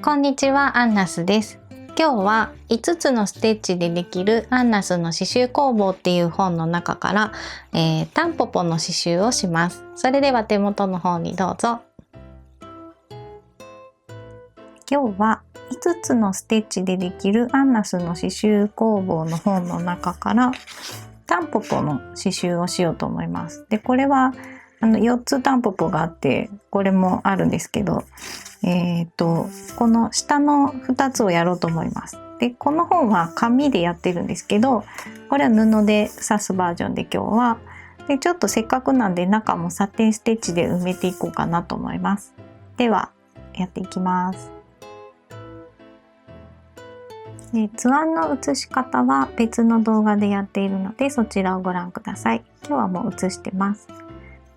こんにちは、アンナスです。今日は5つのステッチでできるアンナスの刺繍工房っていう本の中から、タンポポの刺繍をします。それでは手元の方にどうぞ。今日は5つのステッチでできるアンナスの刺繍工房の本の中からタンポポの刺繍をしようと思います。で、これは4つタンポポがあってこれもあるんですけど、この下の2つをやろうと思います。で、この本は紙でやってるんですけど、これは布で刺すバージョンで今日は。で、ちょっとせっかくなんで中もサテンステッチで埋めていこうかなと思います。では、やっていきます。で、図案の写し方は別の動画でやっているので、そちらをご覧ください。今日はもう写してます。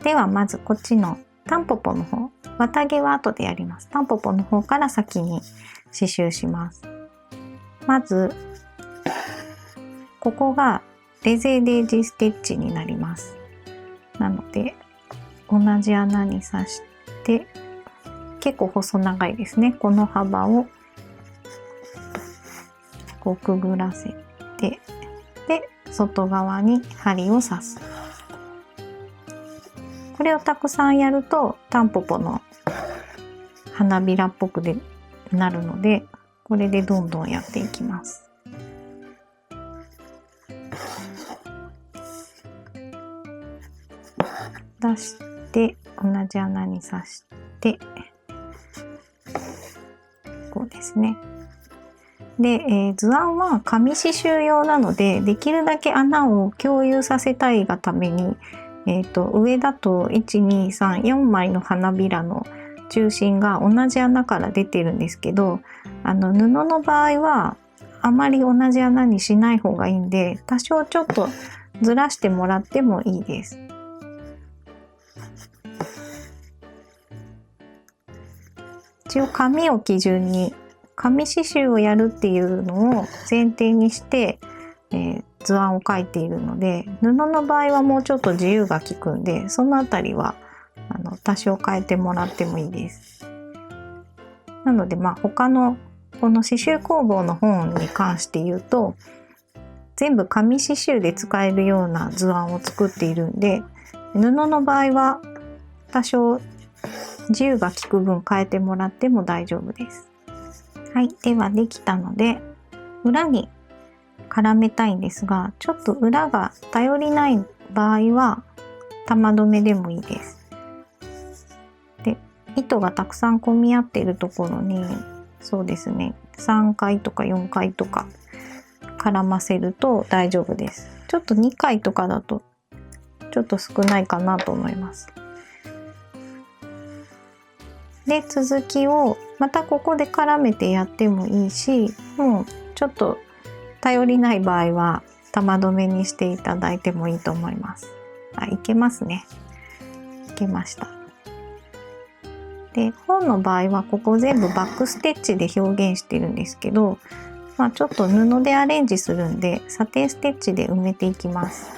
では、まずこっちのタンポポの方、綿毛は後でやります。タンポポの方から先に刺繍します。まずここがレゼデージステッチになります。なので同じ穴に刺して、結構細長いですね。この幅をこうくぐらせて、で外側に針を刺す。これをたくさんやるとタンポポの花びらっぽくなるので、これでどんどんやっていきます。出して同じ穴に刺して、こうですね。で、図案は紙刺繍用なので、できるだけ穴を共有させたいがために、上だと1、2、3、4枚の花びらの中心が同じ穴から出てるんですけど、布の場合はあまり同じ穴にしない方がいいんで、多少ちょっとずらしてもらってもいいです。一応紙を基準に、紙刺繍をやるっていうのを前提にして、図案を描いているので、布の場合はもうちょっと自由が利くんで、そのあたりは多少変えてもらってもいいです。なので他のこの刺繍工房の本に関して言うと、全部紙刺繍で使えるような図案を作っているんで、布の場合は多少自由が利く分変えてもらっても大丈夫です。はい、ではできたので裏に絡めたいんですが、ちょっと裏が頼りない場合は玉留めでもいいです。で、糸がたくさん混み合っているところに、そうですね、3回とか4回とか絡ませると大丈夫です。ちょっと2回とかだとちょっと少ないかなと思います。で、続きをまたここで絡めてやってもいいし、もうちょっと頼りない場合は玉留めにしていただいてもいいと思います。いけますね。いけました。で、本の場合はここ全部バックステッチで表現してるんですけど、ちょっと布でアレンジするんでサテンステッチで埋めていきます。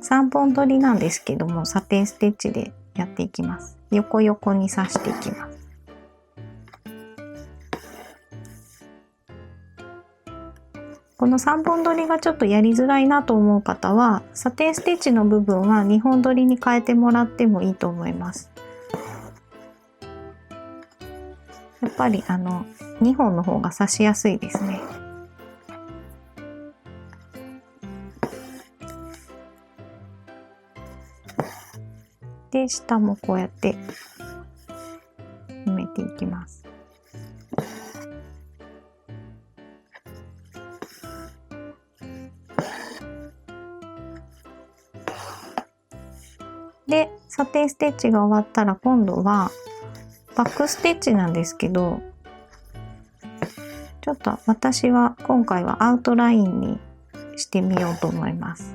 3本取りなんですけども、サテンステッチでやっていきます。横横に刺していきます。この3本取りがちょっとやりづらいなと思う方は、サテンステッチの部分は2本取りに変えてもらってもいいと思います。やっぱり2本の方が刺しやすいですね。で、下もこうやって埋めていきます。で、サテンステッチが終わったら今度はバックステッチなんですけど、ちょっと私は今回はアウトラインにしてみようと思います。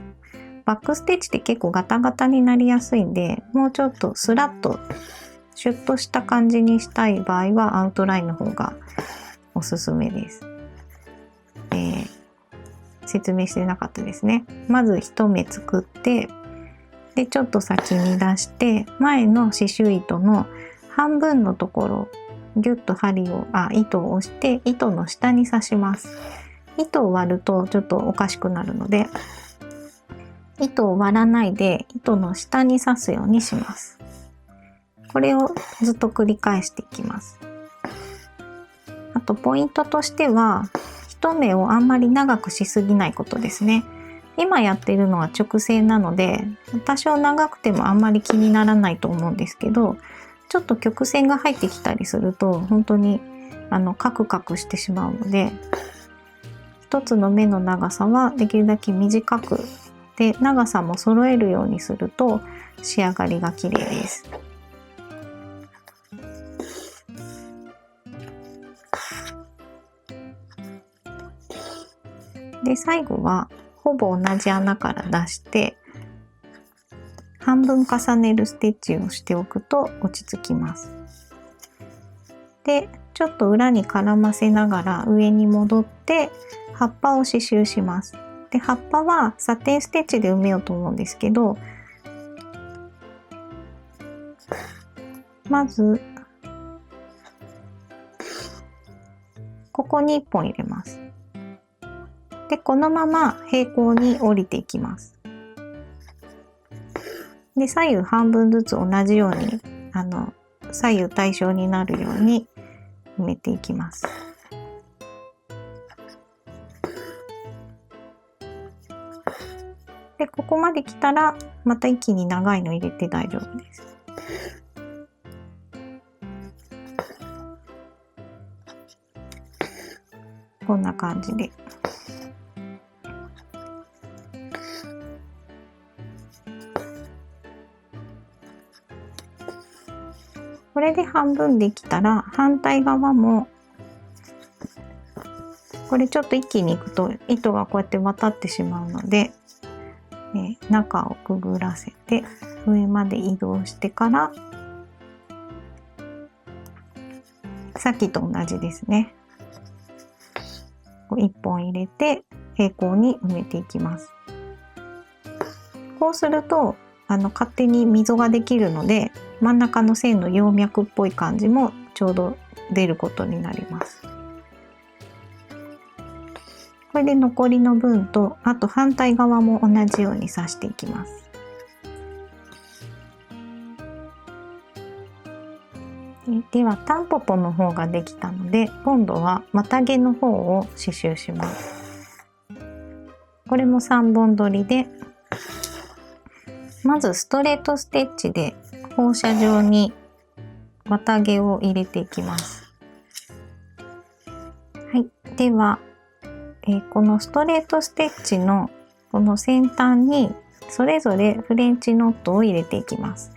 バックステッチって結構ガタガタになりやすいんで、もうちょっとスラッとシュッとした感じにしたい場合はアウトラインの方がおすすめです。説明してなかったですね。まず1目作って、でちょっと先に出して前の刺繍糸の半分のところギュッと糸を押して糸の下に刺します。糸を割るとちょっとおかしくなるので、糸を割らないで糸の下に刺すようにします。これをずっと繰り返していきます。あとポイントとしては、一目をあんまり長くしすぎないことですね。今やっているのは直線なので、多少長くてもあんまり気にならないと思うんですけど、ちょっと曲線が入ってきたりすると本当にカクカクしてしまうので、一つの目の長さはできるだけ短くで、長さも揃えるようにすると仕上がりが綺麗です。で、最後はほぼ同じ穴から出して半分重ねるステッチをしておくと落ち着きます。で、ちょっと裏に絡ませながら上に戻って葉っぱを刺繍します。で、葉っぱはサテンステッチで埋めようと思うんですけど、まずここに1本入れます。で、このまま平行に降りていきます。で、左右半分ずつ同じように左右対称になるように埋めていきます。で、ここまで来たらまた一気に長いの入れて大丈夫です。こんな感じで。これで半分できたら反対側も、これちょっと一気にいくと糸がこうやって渡ってしまうので、中をくぐらせて上まで移動してから、さっきと同じですね。1本入れて平行に埋めていきます。こうすると勝手に溝ができるので、真ん中の線の葉脈っぽい感じもちょうど出ることになります。これで残りの分と、あと反対側も同じように刺していきます。ではタンポポの方ができたので、今度は綿毛の方を刺繍します。これも3本取りで、まずストレートステッチで放射状に綿毛を入れていきます。はい、では、このストレートステッチのこの先端にそれぞれフレンチノットを入れていきます。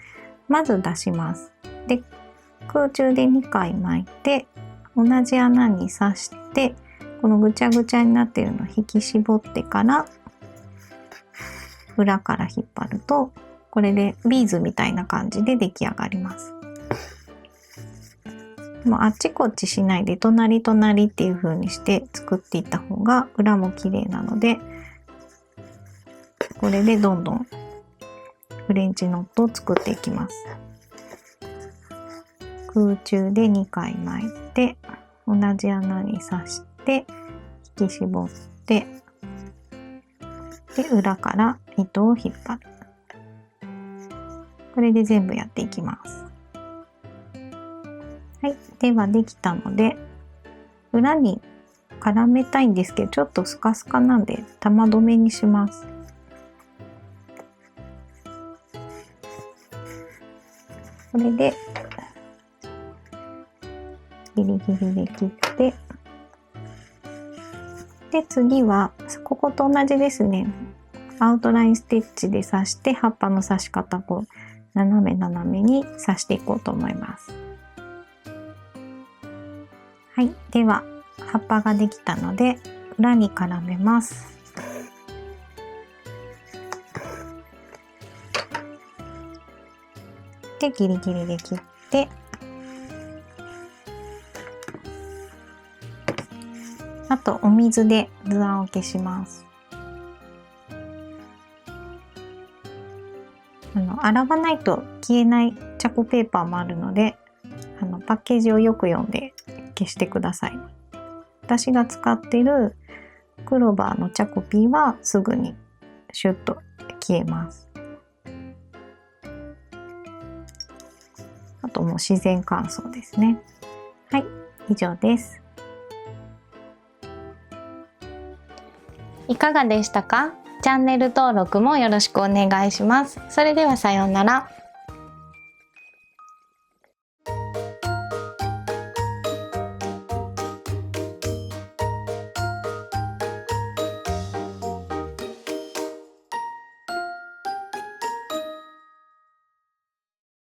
まず出します。で、空中で2回巻いて同じ穴に刺して、このぐちゃぐちゃになっているのを引き絞ってから裏から引っ張ると、これでビーズみたいな感じで出来上がります。もうあっちこっちしないで隣隣っていう風にして作っていった方が裏も綺麗なので、これでどんどんフレンチノットを作っていきます。空中で2回巻いて同じ穴に刺して引き絞って、で裏から糸を引っ張る。これで全部やっていきます。はい、ではできたので、裏に絡めたいんですけどちょっとスカスカなんで玉留めにします。これでギリギリで切って、で次はここと同じですね。アウトラインステッチで刺して葉っぱの刺し方を斜めに刺していこうと思います。はい、では葉っぱができたので裏に絡めます。でギリギリで切って、あとお水で図案を消します。洗わないと消えないチャコペーパーもあるので、パッケージをよく読んで消してください。私が使っているクローバーのチャコピーはすぐにシュッと消えます。あともう自然乾燥ですね。はい、以上です。いかがでしたか？チャンネル登録もよろしくお願いします。それではさようなら。